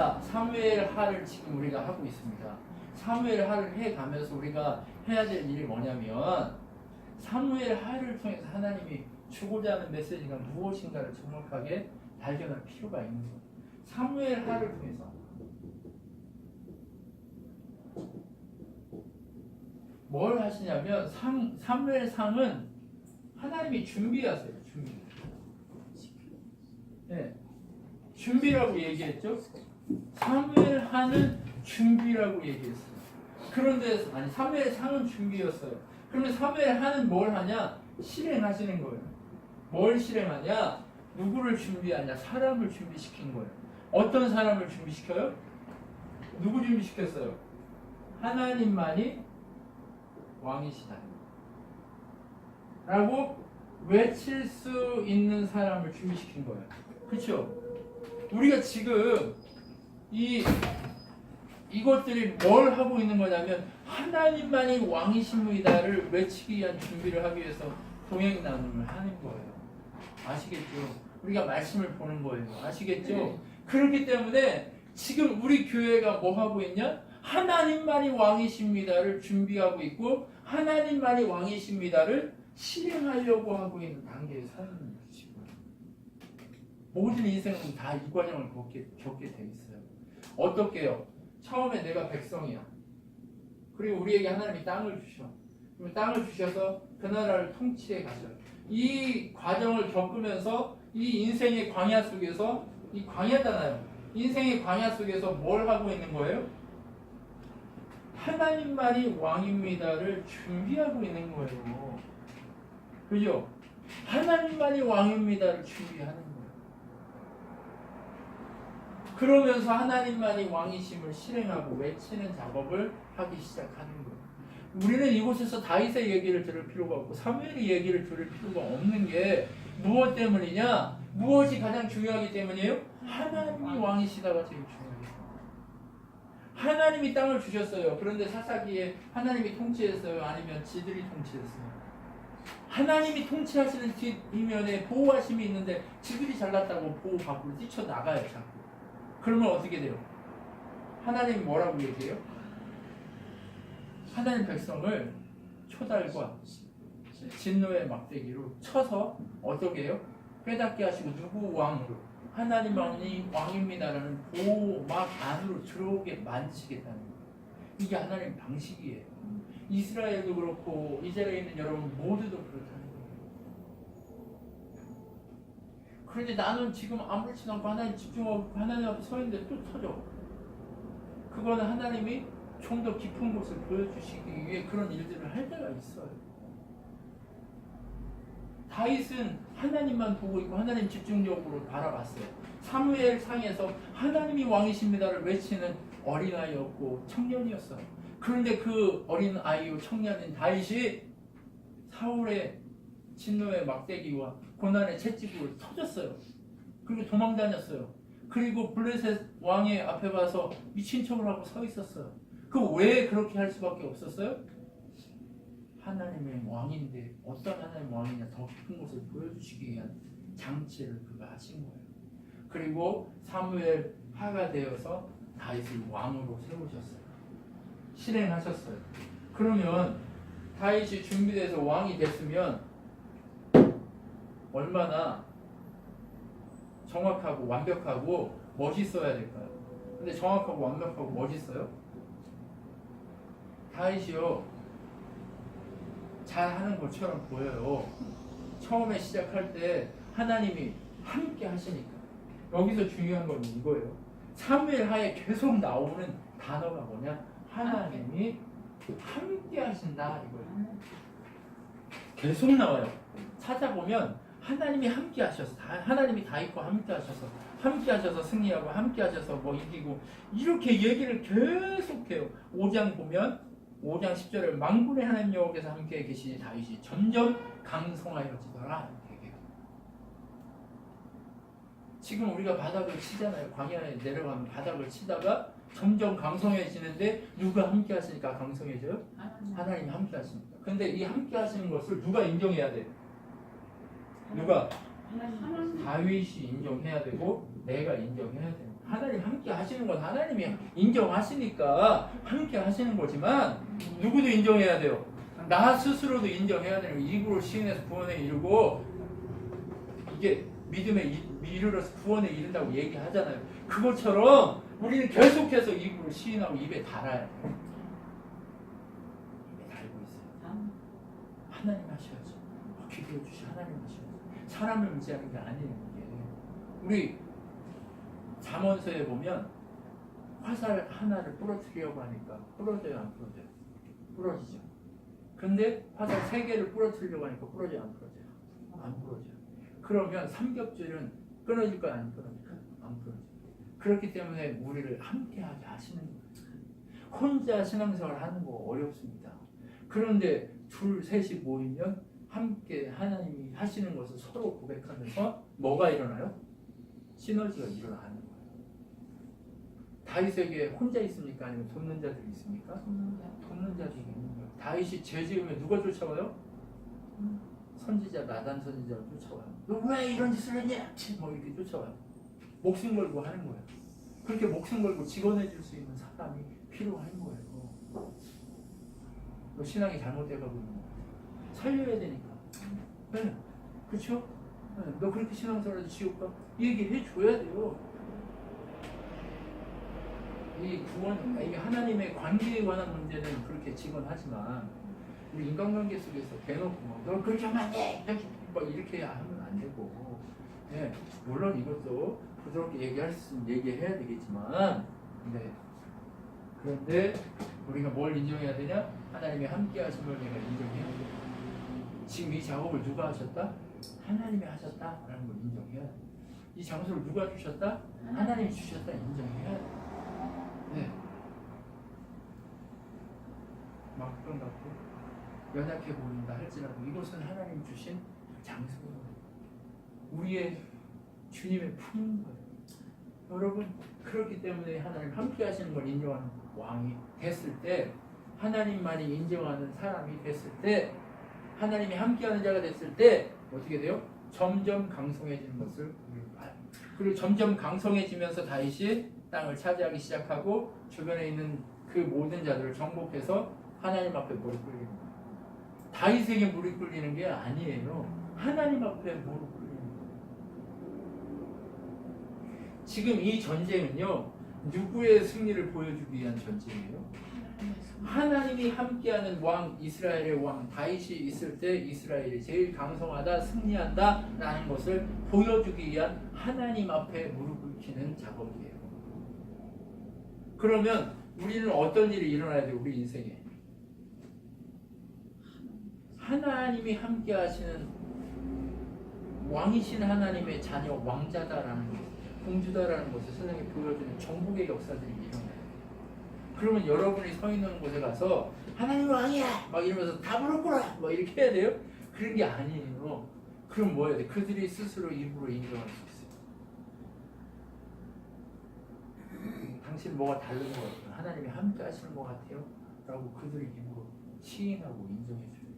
자, 사무엘 하를 지금 우리가 하고 있습니다. 사무엘 하를 해가면서 우리가 해야 될 일이 뭐냐면 사무엘 하를 통해서 하나님이 주고자 하는 메시지가 무엇인가를 정확하게 발견할 필요가 있는 거예요. 사무엘 하를 통해서 뭘 하시냐면 사무엘 상은 하나님이 준비하세요. 준비. 네. 준비라고 얘기했죠. 사무엘 하는 준비라고 얘기했어요. 그런데 아니 사무엘 상은 준비였어요. 그러면 사무엘 하는 뭘 하냐? 실행하시는 거예요. 뭘 실행하냐? 누구를 준비하냐? 사람을 준비시킨 거예요. 어떤 사람을 준비시켜요? 누구 준비시켰어요? 하나님만이 왕이시다 라고 외칠 수 있는 사람을 준비시킨 거예요. 그렇죠? 우리가 지금 이것들이 뭘 하고 있는 거냐면 하나님만이 왕이십니다를 외치기 위한 준비를 하기 위해서 동행 나눔을 하는 거예요. 아시겠죠? 우리가 말씀을 보는 거예요. 아시겠죠? 그렇기 때문에 지금 우리 교회가 뭐 하고 있냐? 하나님만이 왕이십니다를 준비하고 있고 하나님만이 왕이십니다를 실행하려고 하고 있는 단계에 서 있는 거예요. 지금 모든 인생은 다 이 과정을 겪게 돼 있어요. 어떻게요? 처음에 내가 백성이야. 그리고 우리에게 하나님이 땅을 주셔. 그럼 땅을 주셔서 그 나라를 통치해 가셔요. 이 과정을 겪으면서 이 인생의 광야 속에서 이 광야잖아요. 인생의 광야 속에서 뭘 하고 있는 거예요? 하나님만이 왕입니다를 준비하고 있는 거예요. 그죠? 하나님만이 왕입니다를 준비하는 거예요. 그러면서 하나님만이 왕이심을 실행하고 외치는 작업을 하기 시작하는 거예요. 우리는 이곳에서 다윗의 얘기를 들을 필요가 없고 사무엘의 얘기를 들을 필요가 없는 게 무엇 때문이냐? 무엇이 가장 중요하기 때문이에요? 하나님이 왕이시다가 제일 중요해요. 하나님이 땅을 주셨어요. 그런데 사사기에 하나님이 통치했어요? 아니면 지들이 통치했어요? 하나님이 통치하시는 뒷이면에 보호하심이 있는데 지들이 잘났다고 보호 밖으로 뛰쳐나가요. 자꾸. 그러면 어떻게 돼요? 하나님이 뭐라고 얘기해요? 하나님 백성을 초달과 진노의 막대기로 쳐서 어떻게 해요? 깨닫게 하시고 누구 왕으로? 하나님만이 왕입니다라는 보호막 안으로 들어오게 만드시겠다는 거예요. 이게 하나님 방식이에요. 이스라엘도 그렇고 이스라엘에 있는 여러분 모두도 그렇다는 거예요. 그런데 나는 지금 아무렇지도 않고 하나님 집중하고 하나님 앞에 서 있는데 또 터져. 그거는 하나님이 좀 더 깊은 곳을 보여주시기 위해 그런 일들을 할 때가 있어요. 다윗은 하나님만 보고 있고 하나님 집중적으로 바라봤어요. 사무엘 상에서 하나님이 왕이십니다를 외치는 어린아이였고 청년이었어요. 그런데 그 어린아이요 청년인 다윗이 사울의 진노의 막대기와 고난의 채찍으로 터졌어요. 그리고 도망다녔어요. 그리고 블레셋 왕의 앞에 가서 미친 척을 하고 서 있었어요. 그 왜 그렇게 할 수밖에 없었어요? 하나님의 왕인데 어떤 하나님의 왕이냐 더 깊은 것을 보여주시기 위한 장치를 그가 하신 거예요. 그리고 사무엘 하가 되어서 다윗을 왕으로 세우셨어요. 실행하셨어요. 그러면 다윗이 준비돼서 왕이 됐으면 얼마나 정확하고 완벽하고 멋있어야 될까요? 근데 정확하고 완벽하고 멋있어요? 다윗이요 잘하는 것처럼 보여요. 처음에 시작할 때 하나님이 함께 하시니까. 여기서 중요한 건 이거예요. 사무엘 하에 계속 나오는 단어가 뭐냐? 하나님이 함께 하신다 이거예요. 계속 나와요. 찾아보면 하나님이 함께 하셔서 하나님이 다윗과 함께 하셔서 승리하고 함께 하셔서 뭐 이기고 이렇게 얘기를 계속해요. 5장 보면 5장 10절에 만군의 하나님 여호와께서 함께 계시니 다윗이 점점 강성하여지더라. 지금 우리가 바닥을 치잖아요. 광야에 내려가면 바닥을 치다가 점점 강성해지는데 누가 함께 하시니까 강성해져요? 하나님이 함께 하십니다. 근데 이 함께 하시는 것을 누가 인정해야 돼요? 누가? 다윗이 인정해야 되고 내가 인정해야 돼요. 하나님 함께 하시는 건 하나님이 인정하시니까 함께 하시는 거지만 누구도 인정해야 돼요. 나 스스로도 인정해야 되는 거예요. 이구를 시인해서 구원에 이르고 이게 믿음에 이르러서 구원에 이른다고 얘기하잖아요. 그것처럼 우리는 계속해서 이구를 시인하고 입에 달아야 돼요. 입에 달고 있어요. 하나님 하셔야죠. 기도해 주시 하나님 하셔야죠. 사람을 의지하는 게 아니에요. 이게. 우리 잠언서에 보면 화살 하나를 부러뜨리려고 하니까 부러져요, 안 부러져요? 부러지죠. 근데 화살 3개를 부러뜨리려고 하니까 부러져요, 안 부러져요? 안 부러져요. 그러면 삼겹줄은 끊어질까요, 안 끊어질까요? 안 끊어져요. 그렇기 때문에 우리를 함께하게 하시는 거예요. 혼자 신앙생활 하는 거 어렵습니다. 그런데 둘, 셋이 모이면 함께 하나님이 하시는 것을 서로 고백하면서 뭐가 일어나요? 시너지가 일어나는 거예요. 다윗에게 혼자 있습니까? 아니면 돕는 자들이 있습니까? 돕는 자들이 있는 거예요. 다윗이 죄 지으면 누가 쫓아와요? 선지자, 나단 선지자가 쫓아와요. 너 왜 이런 짓을 했냐? 뭐 이렇게 쫓아와요. 목숨 걸고 하는 거예요. 그렇게 목숨 걸고 직원해줄 수 있는 사람이 필요한 거예요. 너 신앙이 잘못돼가고 있는 거예요. 살려야 되니까. 네. 그렇죠? 네. 너 그렇게 신앙생활에서 지옥 가? 얘기해 줘야 돼요. 이 구원, 이게 하나님의 관계에 관한 문제는 그렇게 직언하지만 우리 인간관계 속에서 대놓고 너 그렇게 하면 안 돼! 막 이렇게 하면 안 되고, 네. 물론 이것도 부드럽게 얘기할 수 있으면 얘기해야 되겠지만, 네. 그런데 우리가 뭘 인정해야 되냐? 하나님이 함께 하신 걸 내가 인정해야 돼. 지금 이 작업을 누가 하셨다? 하나님이 하셨다라는 걸 인정해야 돼. 이 장소를 누가 주셨다? 하나님이 주셨다 인정해야 돼. 네. 막던 같고 연약해 보인다 할지라도 이것은 하나님 주신 장소예요. 우리의 주님의 품인 거예요. 여러분, 그렇기 때문에 하나님 함께 하시는 걸 인정하는 왕이 됐을 때, 하나님만이 인정하는 사람이 됐을 때, 하나님이 함께하는 자가 됐을 때 어떻게 돼요? 점점 강성해지는 것을 우리는 봐요. 그리고 점점 강성해지면서 다윗이 땅을 차지하기 시작하고 주변에 있는 그 모든 자들을 정복해서 하나님 앞에 무릎 꿇리는 거예요. 다윗에게 무릎 꿇리는 게 아니에요. 하나님 앞에 무릎 꿇리는 거예요. 지금 이 전쟁은요, 누구의 승리를 보여주기 위한 전쟁이에요? 하나님이 함께하는 왕, 이스라엘의 왕 다윗이 있을 때 이스라엘이 제일 강성하다, 승리한다 라는 것을 보여주기 위한 하나님 앞에 무릎 꿇히는 작업이에요. 그러면 우리는 어떤 일이 일어나야 돼요? 우리 인생에 하나님이 함께 하시는 왕이신 하나님의 자녀, 왕자다라는 것, 공주다라는 것을 세상에 보여주는 정복의 역사들이 일어나요. 그러면 여러분이 서 있는 곳에 가서 하나님 왕이야! 막 이러면서 다 무릎 꿇어! 막 이렇게 해야 돼요? 그런 게 아니에요. 그럼 뭐 해야 돼? 그들이 스스로 입으로 인정할 수 있어요. 당신 뭐가 다른 것 같아요? 하나님이 함께 하시는 것 같아요? 라고 그들이 입으로 시인하고 인정해 줘요.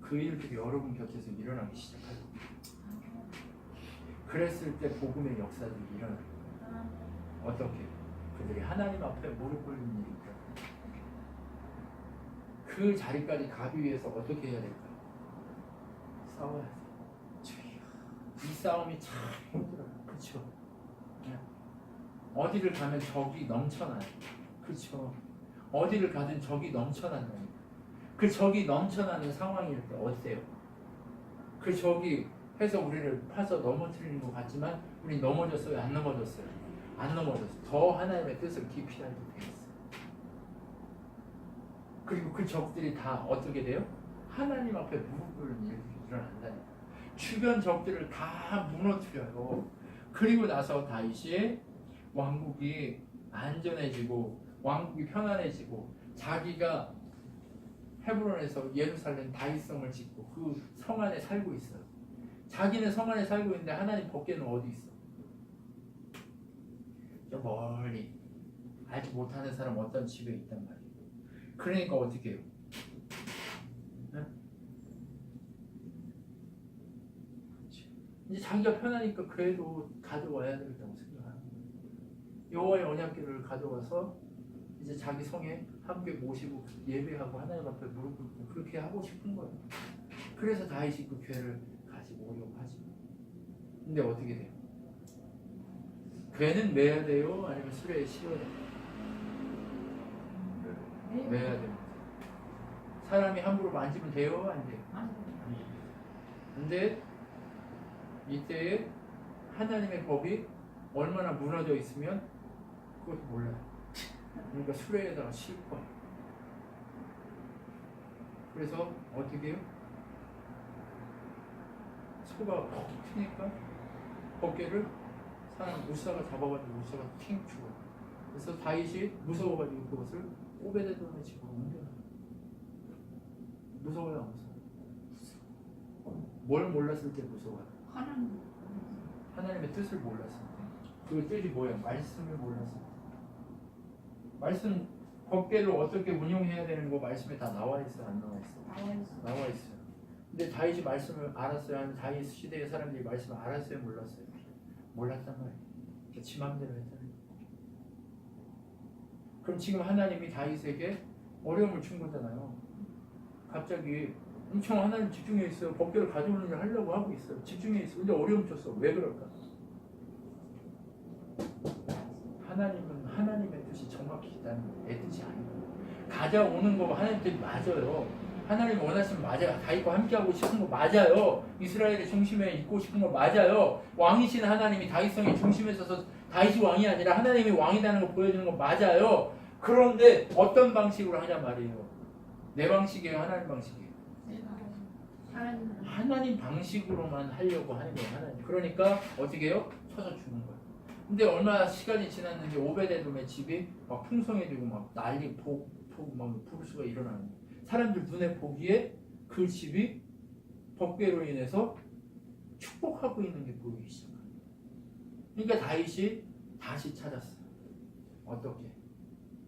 그 일들이 여러분 곁에서 일어나기 시작할 겁니다. 그랬을 때 복음의 역사들이 일어나요. 어떻게? 그들이 하나님 앞에 무릎 꿇는 일이 있다. 그 자리까지 가기 위해서 어떻게 해야 될까요? 싸워야 돼요. 이 싸움이 참 힘들어요. 그렇죠? 네. 어디를 가면 적이 넘쳐나요. 그렇죠? 어디를 가든 적이 넘쳐난다니까. 그 적이 넘쳐나는 상황일 때 어때요? 그 적이 해서 우리를 파서 넘어뜨리는 것 같지만 우리 넘어졌어요? 안 넘어졌어요? 안 넘어졌어요. 더 하나님의 뜻을 깊이 알게 되었어요. 그리고 그 적들이 다 어떻게 돼요? 하나님 앞에 무릎 꿇는 일이 일어난다니까. 주변 적들을 다 무너뜨려요. 그리고 나서 다윗이 왕국이 안전해지고 왕국이 편안해지고 자기가 헤브론에서 예루살렘 다윗성을 짓고 그 성 안에 살고 있어요. 자기는 성 안에 살고 있는데 하나님 밖에는 어디 있어? 저 멀리 알지 못하는 사람 어떤 집에 있단 말이에요. 그러니까 어떻게 해요? 네? 이제 자기가 편하니까 그래도 가져와야 되겠다고 생각하는 거예요. 여호와의 언약궤를 가져와서 이제 자기 성에 함께 모시고 예배하고 하나님 앞에 무릎 꿇고 그렇게 하고 싶은 거예요. 그래서 다윗이 그 궤를 가지고 오려고 하죠. 근데 어떻게 돼요? 궤는 매야 돼요? 아니면 수레에 씌워야 돼요? 매야 돼요. 사람이 함부로 만지면 돼요? 안 돼요? 안 돼요. 근데 이때에 하나님의 법이 얼마나 무너져 있으면 그것도 몰라요. 그러니까 수레에다가 실 거예요. 그래서 어떻게 해요? 소가 퍽 튀니까 법궤를 사람 무사가 잡아가지고 무사가 튕 죽어요. 그래서 다윗이 무서워가지고 그것을 오베데돔의 집으로 옮겨놔요. 무서워요, 안 무서워요? 뭘 몰랐을 때 무서워요? 하나님의 뜻을 몰랐을 때. 그 뜻이 뭐예요? 말씀을 몰랐을 때. 말씀 법궤를 어떻게 운용해야 되는 거 말씀에 다 나와 있어요, 안 나와 있어요? 나와 있어요. 근데 다윗이 말씀을 알았어요? 아니면 다윗 시대의 사람들이 말씀을 알았어요, 몰랐어요? 몰랐단 말이에요. 지 맘대로 했잖아요. 그럼 지금 하나님이 다윗에게 어려움을 준 거잖아요. 갑자기 엄청 하나님 집중해 있어요. 법궤를 가져오는 일 하려고 하고 있어요. 집중해 있어요. 근데 어려움 줬어. 왜 그럴까? 하나님은 하나님의 뜻이 정확히 있다는 내 뜻이 아니에요. 가져오는 거 하나님 뜻이 맞아요. 하나님 원하시면 맞아요. 다윗과 함께하고 싶은 거 맞아요. 이스라엘의 중심에 있고 싶은 거 맞아요. 왕이신 하나님이 다윗성의 중심에 서서 다윗이 왕이 아니라 하나님이 왕이라는 거 보여주는 거 맞아요. 그런데 어떤 방식으로 하냐 말이에요. 내 방식이에요? 하나님 방식이에요? 하나님 방식으로만 하려고 하는 거예요. 하나님. 그러니까 어떻게 해요? 쳐서 주는 거예요. 근데 얼마 시간이 지났는지 오베데돔의 집이 막 풍성해지고 막 난리 막 부르스가 일어나는 거예요. 사람들 눈에 보기에 그 집이 법궤로 인해서 축복하고 있는 게 보이기 시작합니다. 그러니까 다윗이 다시 찾았어요. 어떻게?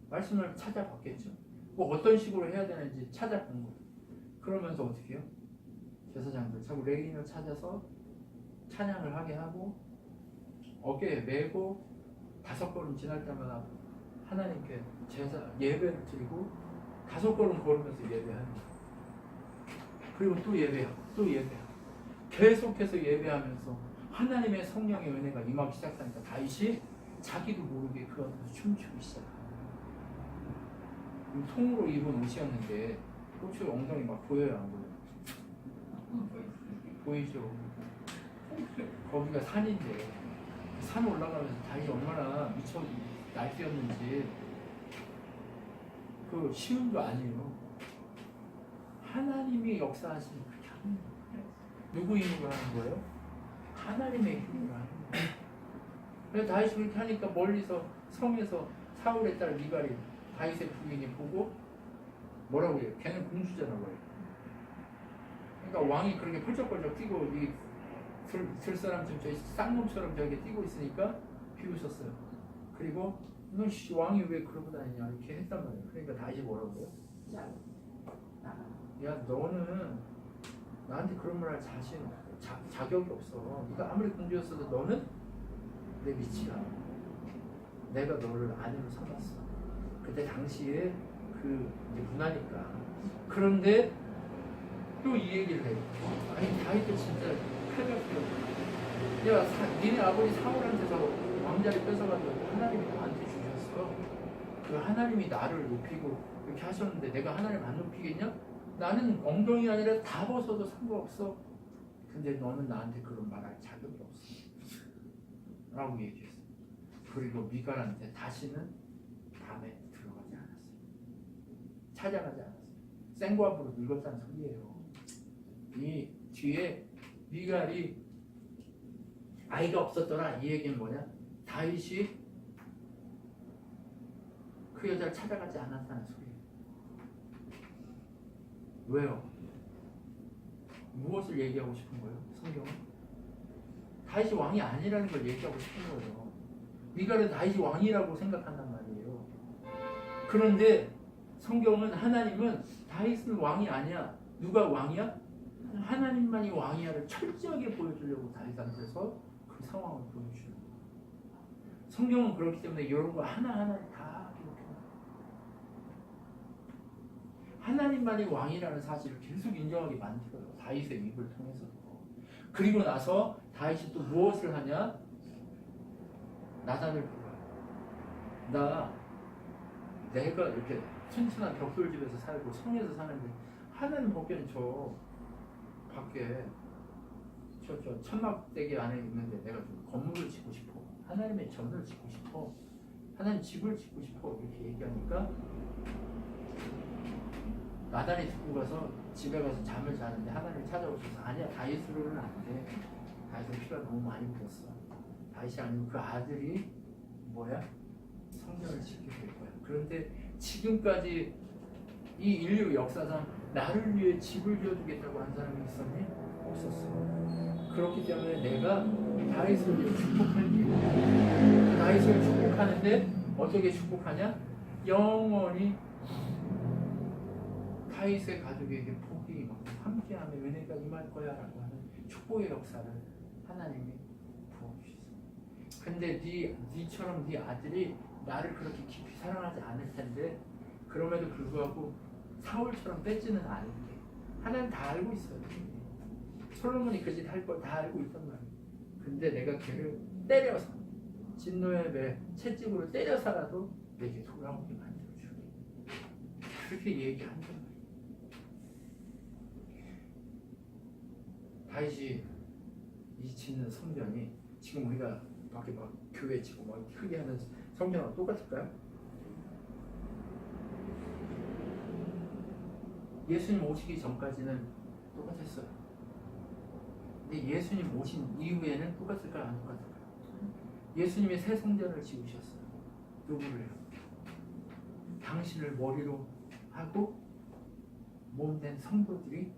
말씀을 찾아봤겠죠. 뭐 어떤 식으로 해야 되는지 찾아본 거예요. 그러면서 어떻게 해요? 제사장들 자꾸 레위인을 찾아서 찬양을 하게 하고 어깨에 메고 5걸음 지날 때마다 하나님께 예배를 드리고 5걸음 걸으면서 예배하는 거예요. 그리고 또 예배하고 또 예배하고 계속해서 예배하면서 하나님의 성령의 은혜가 임하기 시작하니까 다윗이 자기도 모르게 그 앞에서 춤추기 시작합니다. 통으로 입은 옷이었는데 고추 엉덩이 막 보여요, 안 보여요? 보이죠? 거기가 산인데 산 올라가면서 다윗이 얼마나 미쳐 날뛰었는지 그 쉬운 거 아니에요. 하나님이 역사하시는 그렇게 하는 거예요. 누구 힘으로 하는 거예요? 하나님의 힘으로 하는 거예요. 그래서 다윗이 그렇게 하니까 멀리서 성에서 사울의 딸 미갈이 다윗의 부인이 보고 뭐라고 해요? 걔는 공주잖아, 왜? 그러니까 왕이 그렇게 펄쩍펄쩍 뛰고 이 들사람처럼 저기 쌍놈처럼 저기 뛰고 있으니까 비웃었어요. 그리고 너 왕이 왜 그러고 다니냐 이렇게 했단 말이에요. 그러니까 다시 뭐라고 해요? 야 너는 나한테 그런 말 할 자격이 없어. 네가 아무리 공주였어도 너는 내 위치가 내가 너를 아내로 삼았어. 그때 당시에 그 이제 문화니까. 그런데 또 이 얘기를 해요. 아니 다윗도 진짜 패배했어요. 야 니네 아버지 사울한테서 왕자를 뺏어가지고 하나님이 나한테 주셨어. 그 하나님이 나를 높이고 이렇게 하셨는데 내가 하나님 안 높이겠냐? 나는 엉덩이 아니라 다 벗어도 상관없어. 근데 너는 나한테 그런 말할 자격이 없어. 라고 얘기했어요. 그리고 미갈한테 다시는 밤에 들어가지 않았어요. 찾아가지 않았어요. 생과부로 늙었다는 소리예요. 이 뒤에 미갈이 아이가 없었더라 이 얘기는 뭐냐? 다윗이 그 여자를 찾아가지 않았다는 소리예요. 왜요? 무엇을 얘기하고 싶은 거예요? 성경은? 다윗이 왕이 아니라는 걸 얘기하고 싶은 거예요. 미갈은 다윗이 왕이라고 생각한단 말이에요. 그런데 성경은 하나님은 다윗은 왕이 아니야. 누가 왕이야? 하나님만이 왕이야를 철저하게 보여주려고 다윗한테서 그 상황을 보여주는 거예요. 성경은 그렇기 때문에 이런 거 하나하나 다 기록해요. 하나님만이 왕이라는 사실을 계속 인정하게 만들어요. 다윗의 입을 통해서. 그리고 나서 다윗이 또 무엇을 하냐? 나단을 불러요. 내가 이렇게 튼튼한 벽돌집에서 살고 성에서 사는데 하나님 보기에는 저 밖에 저 천막대기 안에 있는데 내가 좀 건물을 짓고 싶어. 하나님의 전을 짓고 싶어. 하나님 집을 짓고 싶어. 이렇게 얘기하니까 나단이 듣고 가서 집에 가서 잠을 자는데 하나님 찾아오셔서 아니야, 다윗으로는 안 돼. 다윗은 피가 너무 많이 묻었어. 다윗이 아니고 그 아들이 뭐야? 성전을 짓게 될 거야. 그런데 지금까지 이 인류 역사상 나를 위해 집을 지어주겠다고 한 사람이 있었니? 없었어. 그렇기 때문에 내가 다윗을 위해 축복할게. 다윗을 축복하는데 어떻게 축복하냐? 영원히 다윗의 가족에게 복이 임하고 함께하며 은혜가 임할 거야 라고 하는 축복의 역사를 하나님이 부어주셨어. 근데 니처럼 네 아들이 나를 그렇게 깊이 사랑하지 않을 텐데 그럼에도 불구하고 사울처럼 뺏지는 않을게. 하나님 다 알고 있어요. 솔로몬이 그 짓 할 걸 다 알고 있단 말이에요. 근데 내가 걔를 때려서 진노의 배 채찍으로 때려서라도 내게 돌아오게 만들어주게. 그렇게 얘기한단 말이에요. 다윗이 이 짓는 성전이 지금 우리가 밖에 막 교회 지고 막 크게 하는 성전하고 똑같을까요? 예수님 오시기 전까지는 똑같았어요. 근데 예수님 오신 이후에는 똑같을까요? 안 똑같을까요? 예수님이 새 성전을 지으셨어요. 누구를요? 당신을 머리로 하고 몸된 성도들이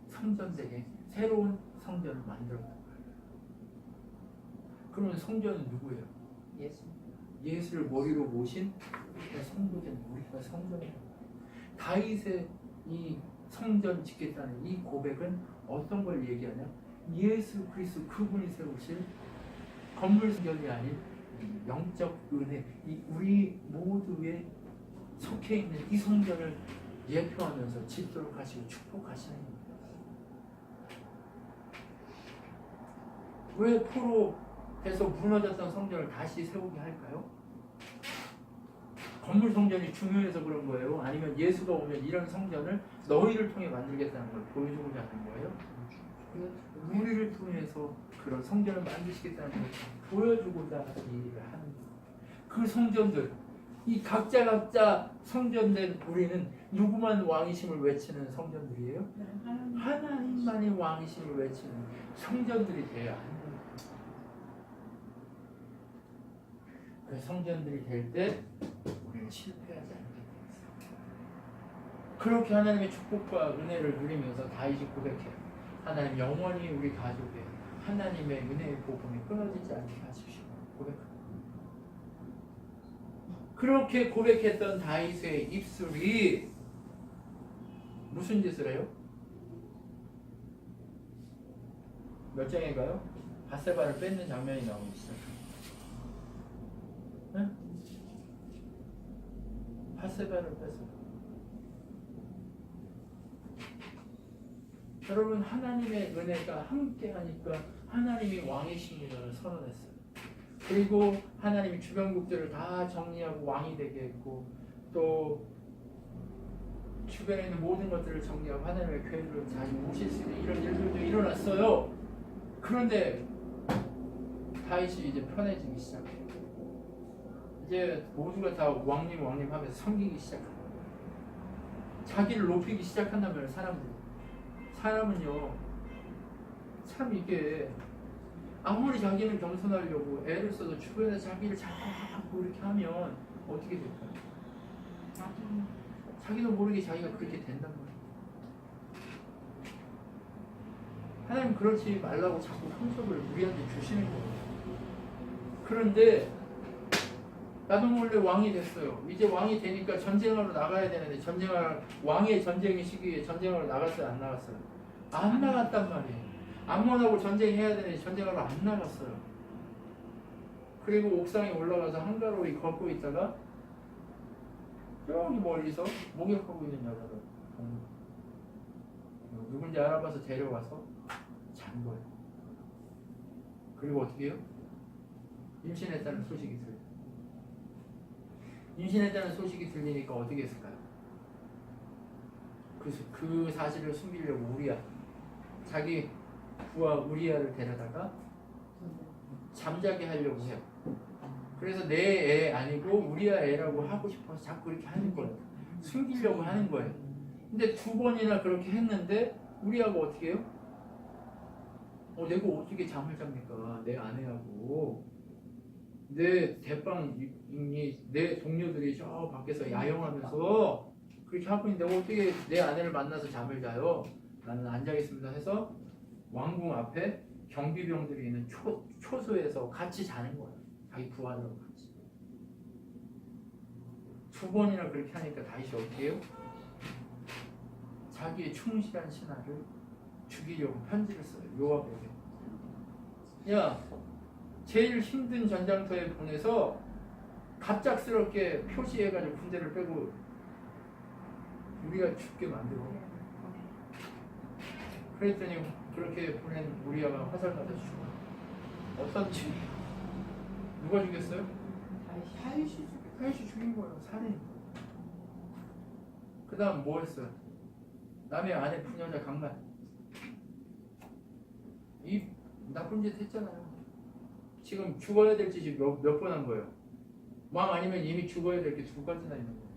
성전되게 새로운 성전을 만들었단 말이에요. 그러면 성전은 누구예요? 예수를 머리로 모신 성도된 우리가 성전이에요. 다윗의 이 성전 짓겠다는 이 고백은 어떤 걸 얘기하냐? 예수 그리스도 그분이 세우신 건물 성전이 아닌 영적 은혜, 이 우리 모두에 속해 있는 이 성전을 예표하면서 짓도록 하시고 축복하시는 거예요. 왜 포로돼서 무너졌던 성전을 다시 세우게 할까요? 건물 성전이 중요해서 그런 거예요? 아니면 예수가 오면 이런 성전을 너희를 통해 만들겠다는 걸 보여주고자 하는 거예요? 우리를 통해서 그런 성전을 만드시겠다는 걸 보여주고자 이 일을 하는 거예요. 그 성전들, 이 각자 성전된 우리는 누구만 왕이심을 외치는 성전들이에요? 하나님만이 왕이심을 외치는 성전들이 되어야 하는 거예요. 그 성전들이 될 때 우리는 실패하지 않게 되었어요. 그렇게 하나님의 축복과 은혜를 누리면서 다윗이 고백해요. 하나님 영원히 우리 가족에 하나님의 은혜의 복음이 끊어지지 않게 하십시오. 고백합니다. 그렇게 고백했던 다윗의 입술이 무슨 짓을 해요? 몇 장에 가요? 밧세바를 뺏는 장면이 나오기 시작합니다. 네? 밧세바를 뺐어요. 여러분, 하나님의 은혜가 함께하니까 하나님이 왕이십니다를 선언했어요. 그리고 하나님이 주변국들을 다 정리하고 왕이 되게 했고, 또 주변에 있는 모든 것들을 정리하고 하나님의 교회를 잘 모실 수 있는 이런 일들도 일어났어요. 그런데 다윗이 이제 편해지기 시작해요. 이제 모두가 다 왕님 하면서 섬기기 시작합니다. 자기를 높이기 시작한다면 사람은요 참 이게 아무리 자기는 겸손하려고 애를 써도 주변에 자기를 자꾸 이렇게 하면 어떻게 될까요? 자기도 모르게 자기가 그렇게 된단 말이에요. 하나님 그러지 말라고 자꾸 상속을 우리한테 주시는 거예요. 그런데 나도 몰래 왕이 됐어요. 이제 왕이 되니까 전쟁하러 나가야 되는데 왕의 전쟁의 시기에 전쟁하러 나갔어요? 안 나갔어요? 안 나갔단 말이에요. 암몬하고 전쟁해야 되는데 전쟁하러 안 나갔어요. 그리고 옥상에 올라가서 한가로이 걷고 있다가 저기 멀리서 목욕하고 있는 여자를 누군지 알아봐서 데려와서 잔 거예요. 그리고 어떻게 해요? 임신했다는 소식이 들려요. 임신했다는 소식이 들리니까 어떻게 했을까요? 그래서 그 사실을 숨기려고 우리야, 자기 부하 우리야를 데려다가 잠자게 하려고 해요. 그래서 내 애 아니고 우리야 애라고 하고 싶어서 자꾸 이렇게 하는 거예요. 숨기려고 하는 거예요. 근데 2번이나 그렇게 했는데 우리야가 어떻게 해요? 내가 어떻게 잠을 잡니까? 내 아내하고 내 대빵이 내 동료들이 저 밖에서 야영하면서 그렇게 하고 있는데 어떻게 내 아내를 만나서 잠을 자요? 나는 안 자겠습니다 해서 왕궁 앞에 경비병들이 있는 초소에서 같이 자는 거예요. 자기 부하들하고 같이. 2번이나 그렇게 하니까 다윗이 어떻게 해요? 자기의 충실한 신하를 죽이려고 편지를 써요. 요압에게. 야, 제일 힘든 전장터에 보내서 갑작스럽게 표시해가지고 군대를 빼고 우리가 죽게 만들고. 그랬더니 그렇게 보낸 우리아가 화살 맞아 죽어. 어떤 죄? 누가 죽였어요? 다윗이 죽인 거예요. 살인. 그 다음 뭐 했어요? 남의 아내 부녀자 강간. 이 나쁜 짓 했잖아요. 지금 죽어야 될 짓이 몇 번 한 거예요? 왕 아니면 이미 죽어야 될 게 2가지나 있는 거예요.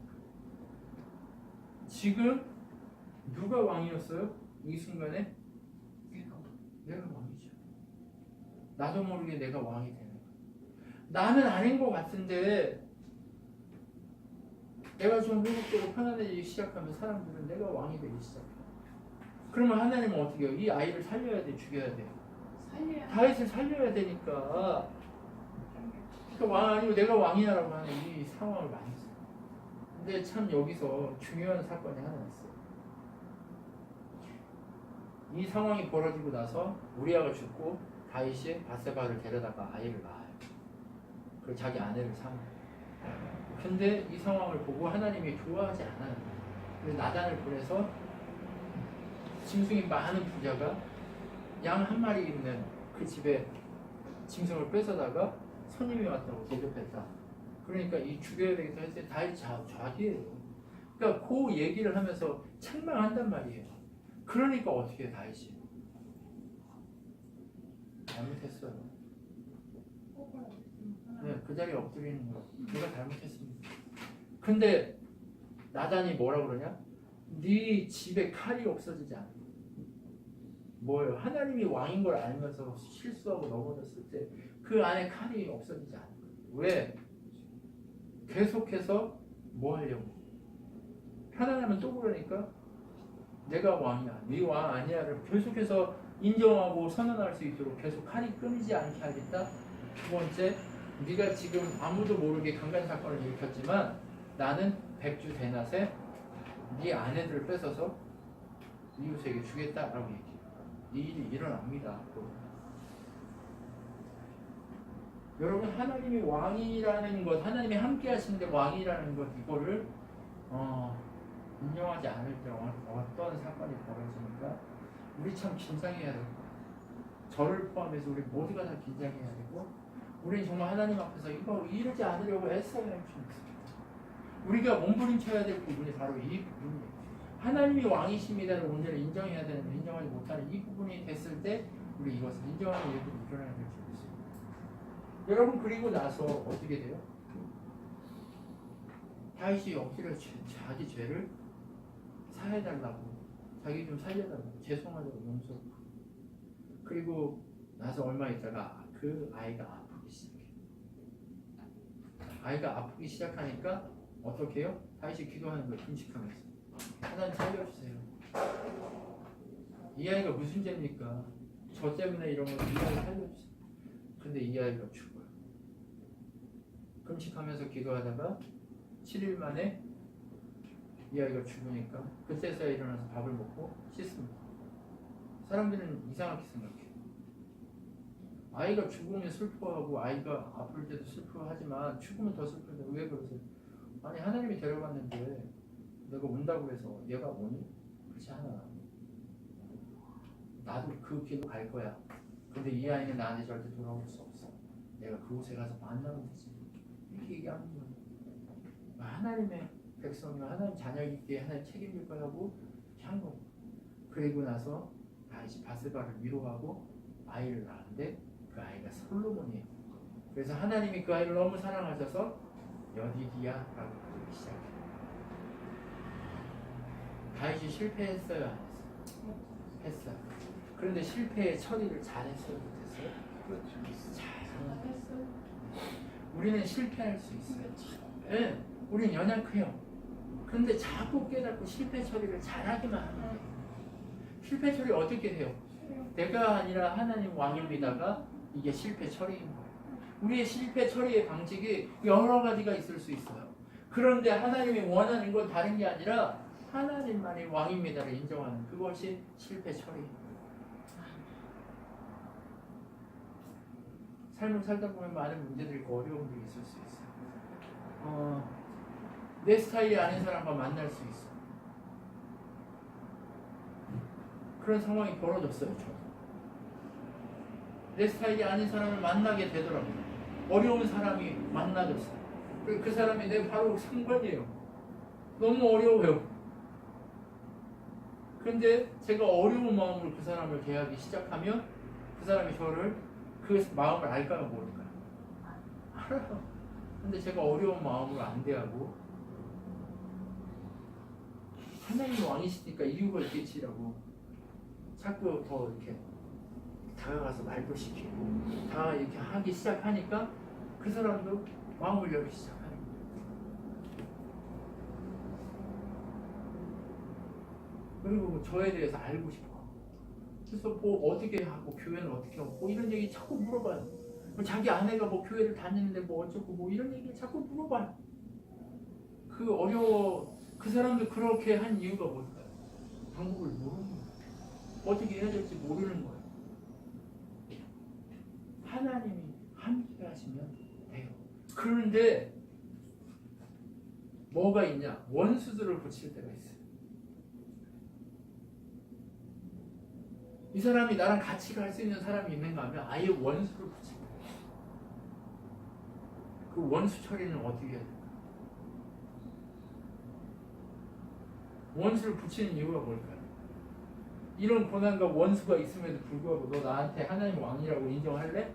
지금 누가 왕이었어요? 이 순간에? 내가 왕이죠. 나도 모르게 내가 왕이 되는 거예요. 나는 아닌 것 같은데 내가 좀 회복되고 편안해지기 시작하면 사람들은 내가 왕이 되기 시작해요. 그러면 하나님은 어떻게 해요? 이 아이를 살려야 돼, 죽여야 돼? 다윗을 살려야 되니까. 그러니까 왕 아니고 내가 왕이야라고 하는 이 상황을 많이 써요. 근데 참 여기서 중요한 사건이 하나 있어요. 이 상황이 벌어지고 나서 우리아가 죽고 다윗이 밧세바를 데려다가 아이를 낳아요. 그리고 자기 아내를 삼아요. 근데 이 상황을 보고 하나님이 좋아하지 않아요. 그래서 나단을 보내서 짐승이 많은 부자가 양 1마리 있는 그 집에 짐승을 뺏어다가 손님이 왔다고 대접했다. 그러니까 이 죽여야 되겠다 했을 때 다윗 좌기예요. 그러니까 그 얘기를 하면서 책망한단 말이에요. 그러니까 어떻게 해, 다윗이? 잘못했어요. 네, 그 자리에 엎드리는 거. 내가 잘못했습니다. 근데 나단이 뭐라 그러냐? 네 집에 칼이 없어지지 않아. 뭐예요? 하나님이 왕인 걸 알면서 실수하고 넘어졌을 때 그 안에 칼이 없어지지 않아. 왜? 계속해서 뭐 하려고? 편안하면 또 그러니까 내가 왕이야, 네 왕 아니야를 계속해서 인정하고 선언할 수 있도록 계속 칼이 끊이지 않게 하겠다. 2번째, 네가 지금 아무도 모르게 강간 사건을 일으켰지만 나는 백주 대낮에 네 아내들을 뺏어서 이웃에게 주겠다라고 얘기해요. 이 일이 일어납니다. 여러분, 하나님이 왕이라는 것, 하나님이 함께 하시는데 왕이라는 것, 이거를 인정하지 않을 때 어떤 사건이 벌어지니까 우리 참 긴장해야 되고, 저를 포함해서 우리 모두가 다 긴장해야 되고, 우리는 정말 하나님 앞에서 이거 이러지 않으려고 애써야 할 수 있습니다. 우리가 몸부림쳐야 될 부분이 바로 이 부분이에요. 하나님이 왕이십니다를 오늘 인정해야 되는데 인정하지 못하는 이 부분이 됐을 때 우리 이것을 인정하는 일들이 일어나야 될 수 있습니다. 여러분, 그리고 나서 어떻게 돼요? 다윗이 엎드려 자기 죄를 사해달라고, 자기 좀 살려달라고, 죄송하다고 용서하고, 그리고 나서 얼마 있다가 그 아이가 아프기 시작해요. 아이가 아프기 시작하니까 어떻게 해요? 다윗이 기도하는 거예요. 금식하면서. 하나님 살려주세요. 이 아이가 무슨 죄입니까? 저 때문에 이런 거, 이 아이 살려주세요. 근데 이 아이가 죽어요. 금식하면서 기도하다가 7일 만에 이 아이가 죽으니까 그때서야 일어나서 밥을 먹고 씻습니다. 사람들은 이상하게 생각해. 아이가 죽으면 슬퍼하고 아이가 아플 때도 슬퍼하지만 죽으면 더 슬픈데 왜 그러세요? 아니 하나님이 데려갔는데 내가 온다고 해서 얘가 오니? 그렇지 않아. 나도 그 길로 갈 거야. 근데 이 아이는 나한테 절대 돌아올 수 없어. 내가 그곳에 가서 만나면 되지. 이렇게 얘기하는 거야. 하나님의 백성이 하나님 자녀이기에 하나님 책임질 거라고 한 거. 그리고 나서 다시 바세바를 위로하고 아이를 낳았는데 그 아이가 솔로몬이에요. 그래서 하나님이 그 아이를 너무 사랑하셔서 여디디야라고 부르기 시작해요. 다윗이 실패했어요, 안 했어요? 했어요. 그런데 실패의 처리를 잘했어요, 못했어요? 그렇죠. 잘했어요. 우리는 실패할 수 있어요. 네, 우리는 연약해요. 그런데 자꾸 깨닫고 실패 처리를 잘하기만 하면 돼요. 실패 처리 어떻게 해요? 내가 아니라 하나님 왕입니다가 이게 실패 처리인 거예요. 우리의 실패 처리의 방식이 여러 가지가 있을 수 있어요. 그런데 하나님이 원하는 건 다른 게 아니라 하나님만이 왕입니다를 인정하는 그것이 실패 처리입니다. 삶을 살다 보면 많은 문제들이 있고 어려움들이 있을 수 있어요. 내 스타일이 아닌 사람과 만날 수 있어. 그런 상황이 벌어졌어요. 저도. 내 스타일이 아닌 사람을 만나게 되더라고요. 어려운 사람이 만나졌어요. 그 사람이 내 바로 상관이에요. 너무 어려워요. 그런데 제가 어려운 마음으로 그 사람을 대하기 시작하면 그 사람이 저를 그 마음을 알까요 모를까요? 알아요. 근데 제가 어려운 마음으로 안 대하고 하나님이 왕이시니까 이유가 있겠지라고 자꾸 더 이렇게 다가가서 말도 시키고 다 이렇게 하기 시작하니까 그 사람도 마음을 열기 시작하는 거예요. 그리고 저에 대해서 알고 싶어. 그래서 뭐 어떻게 하고 교회는 어떻게 하고 뭐 이런 얘기 자꾸 물어봐요. 자기 아내가 뭐 교회를 다니는데 뭐 어쩌고 뭐 이런 얘기 자꾸 물어봐요. 그 어려워. 그 사람도 그렇게 한 이유가 뭘까요? 방법을 모르는 거예요. 어떻게 해야 될지 모르는 거예요. 하나님이 함께 하시면 돼요. 그런데 뭐가 있냐? 원수들을 붙일 때가 있어요. 이 사람이 나랑 같이 갈 수 있는 사람이 있는가 하면 아예 원수를 붙일 거예요. 그 원수 처리는 어떻게 해야 될까? 원수를 붙이는 이유가 뭘까요? 이런 고난과 원수가 있음에도 불구하고 너 나한테 하나님 왕이라고 인정할래?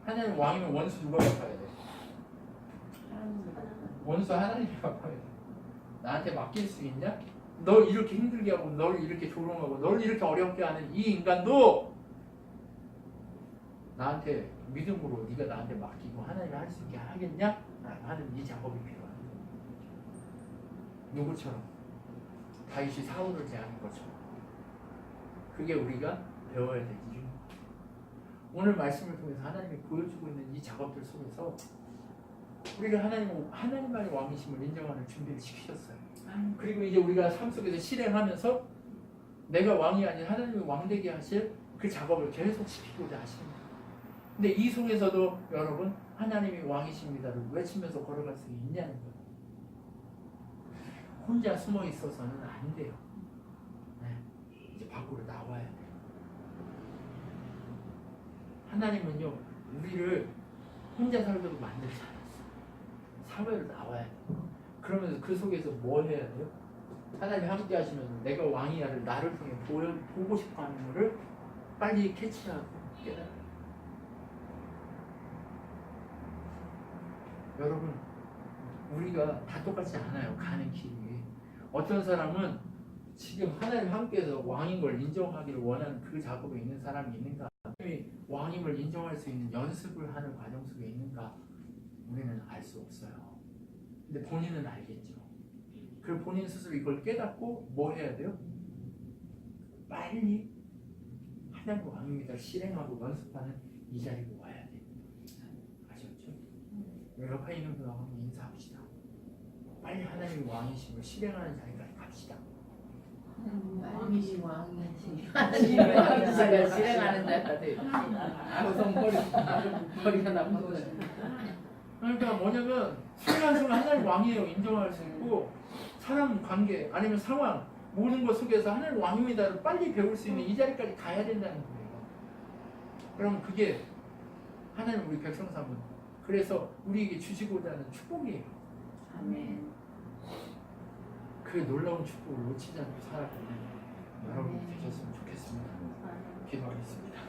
하나님 왕이면 원수 누가 갚아야 돼? 원수 하나님이 갚아야 돼. 나한테 맡길 수 있냐? 널 이렇게 힘들게 하고 널 이렇게 조롱하고 널 이렇게 어렵게 하는 이 인간도 나한테 믿음으로 네가 나한테 맡기고 하나님이 할 수 있게 하겠냐? 하는 이 작업이 필요하다. 누구처럼? 다윗이 사울을 대하는 것처럼. 그게 우리가 배워야 될 일입니다. 오늘 말씀을 통해서 하나님이 보여주고 있는 이 작업들 속에서 우리가 하나님만의 왕이심을 인정하는 준비를 시키셨어요. 그리고 이제 우리가 삶 속에서 실행하면서 내가 왕이 아닌 하나님이 왕되게 하실 그 작업을 계속 시키고자 하시는 거예요. 근데 이 속에서도 여러분 하나님이 왕이십니다를 외치면서 걸어갈 수 있냐는 거예요. 혼자 숨어 있어서는 안 돼요. 네. 이제 밖으로 나와야 돼요. 하나님은요 우리를 혼자 살도록 만들지 않았어요. 사회로 나와야 돼요. 그러면서 그 속에서 뭘 해야 돼요? 하나님 함께 하시면서 내가 왕이야를 나를 통해 보고 싶어 하는 거를 빨리 캐치하고 깨달아요. 여러분 우리가 다 똑같지 않아요. 가는 길이. 어떤 사람은 지금 하나님 함께해서 왕인 걸 인정하기를 원하는 그 작업에 있는 사람이 있는가? 하나님이 왕임을 인정할 수 있는 연습을 하는 과정 속에 있는가? 우리는 알 수 없어요. 근데 본인은 알겠죠. 그 본인 스스로 이걸 깨닫고 뭐 해야 돼요? 빨리 하나님 왕입니다. 실행하고 연습하는 이 자리로 와야 돼요. 아셨죠? 옆에 있는 분하고 한번 인사합시다. 빨리 하나님 왕이심을 실행하는 자리까지 갑시다. 왕이시 왕이시. 제가 실행하는 자가 돼. 우선 머리가 나쁜 거지. 그러니까 뭐냐면 순간순간 하나님 왕이에요 인정할 수 있고 사람 관계 아니면 상황 모든 것 속에서 하나님 왕입니다를 빨리 배울 수 있는 이 자리까지 가야 된다는 거예요. 그럼 그게 하나님 우리 백성사분 그래서 우리에게 주시고자 하는 축복이에요. 아멘. 그 놀라운 축복을 놓치지 않고 살아가는 여러분 되셨으면 좋겠습니다. 기도하겠습니다.